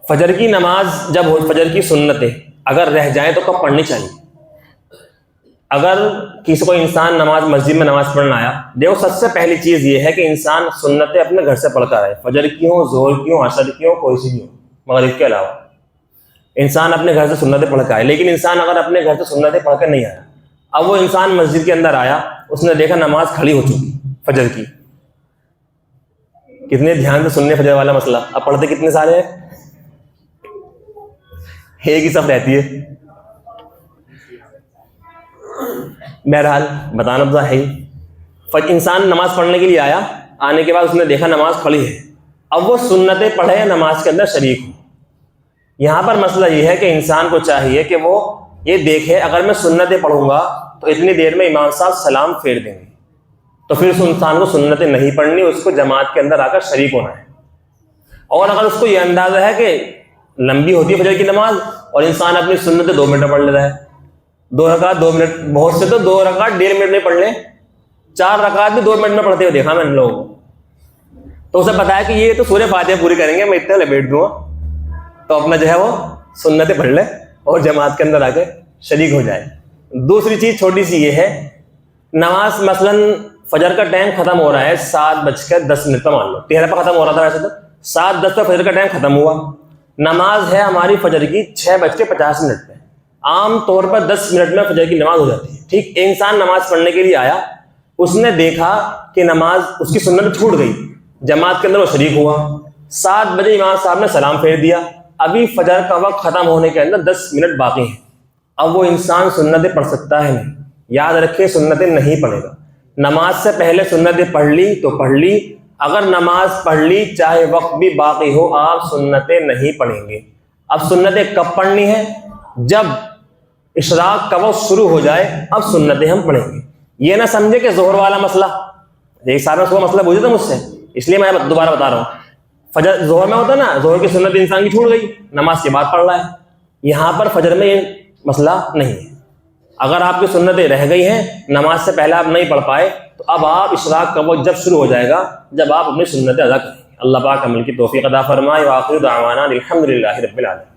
فجر کی نماز جب ہو، فجر کی سنتیں اگر رہ جائیں تو کب پڑھنی چاہیے؟ اگر کسی کوئی انسان نماز مسجد میں نماز پڑھنا آیا، دیکھو سب سے پہلی چیز یہ ہے کہ انسان سنتیں اپنے گھر سے پڑھ کر آئے، فجر کی ہوں، ظہر کی ہوں، عصر کی ہوں، کوئی سی بھی ہو، مغرب کے علاوہ انسان اپنے گھر سے سنتیں پڑھ کے آئے۔ لیکن انسان اگر اپنے گھر سے سنتیں پڑھ کر نہیں آیا، اب وہ انسان مسجد کے اندر آیا، اس نے دیکھا نماز کھڑی ہو چکی فجر کی، کتنے دھیان سے سننے فجر والا مسئلہ، اب پڑھتے کتنے سارے ہیں؟ ایک ہی صف رہتی ہے۔ بہرحال بتانا تو ہے ہی، انسان نماز پڑھنے کے لیے آیا، آنے کے بعد اس نے دیکھا نماز کھڑی ہے، اب وہ سنتیں پڑھے نماز کے اندر شریک ہو۔ یہاں پر مسئلہ یہ ہے کہ انسان کو چاہیے کہ وہ یہ دیکھے اگر میں سنتیں پڑھوں گا تو اتنی دیر میں امام صاحب سلام پھیر دیں گے، تو پھر اس انسان کو سنتیں نہیں پڑھنی، اس کو جماعت کے اندر آ کر شریک ہونا ہے۔ اور اگر اس کو یہ اندازہ ہے کہ لمبی ہوتی ہے فجر کی نماز اور انسان اپنی سنتیں 2 منٹ میں پڑھ لیتا ہے، 2 رکعت 2 منٹ، بہت سے تو 2 رکعت 1.5 منٹ میں پڑھ لیں، 4 رکعت بھی 2 منٹ میں پڑھتے ہوئے دیکھا میں ان لوگوں کو، تو اسے پتا ہے کہ یہ تو سورہ فاتحہ پوری کریں گے، میں اتنے لپیٹ دوں گا، تو اپنا جو ہے وہ سنتیں پڑھ لے اور جماعت کے اندر آ کے شریک ہو جائے۔ دوسری چیز چھوٹی سی یہ ہے، نماز مثلاً فجر کا ٹائم ختم ہو رہا ہے 7:10 پہ، مان لو 13 پہ ختم ہو رہا تھا، ویسے تو 7:10 پہ فجر کا ٹائم ختم ہوا، نماز ہے ہماری فجر کی 6:50 پہ، عام طور پر 10 منٹ میں فجر کی نماز ہو جاتی ہے، ٹھیک۔ انسان نماز پڑھنے کے لیے آیا، اس نے دیکھا کہ نماز اس کی سنت چھوٹ گئی، جماعت کے اندر وہ شریک ہوا، 7 بجے امام صاحب نے سلام پھیر دیا، ابھی فجر کا وقت ختم ہونے کے اندر 10 منٹ باقی ہیں، اب وہ انسان سنتیں پڑھ سکتا ہے نہیں؟ یاد رکھے سنتیں نہیں پڑھے گا، نماز سے پہلے سنتیں پڑھ لی تو پڑھ لی، اگر نماز پڑھ لی چاہے وقت بھی باقی ہو آپ سنتیں نہیں پڑھیں گے۔ اب سنتیں کب پڑھنی ہے؟ جب اشراق کا وقت شروع ہو جائے، اب سنتیں ہم پڑھیں گے۔ یہ نہ سمجھے کہ ظہر والا مسئلہ، ایک سال میں مسئلہ پوچھے تھے مجھ سے، اس لیے میں دوبارہ بتا رہا ہوں، فجر ظہر میں ہوتا نا، ظہر کی سنت انسان کی چھوٹ گئی، نماز کے بعد پڑھ رہا ہے، یہاں پر فجر میں یہ مسئلہ نہیں ہے۔ اگر آپ کی سنتیں رہ گئی ہیں، نماز سے پہلے آپ نہیں پڑھ پائے، تو اب آپ اشراق کا وقت جب شروع ہو جائے گا جب آپ اپنی سنتیں ادا کریں گے۔ اللہ پاک عمل کی توفیق عطا فرمائے، وآخر دعوانا الحمدللہ رب العالمین۔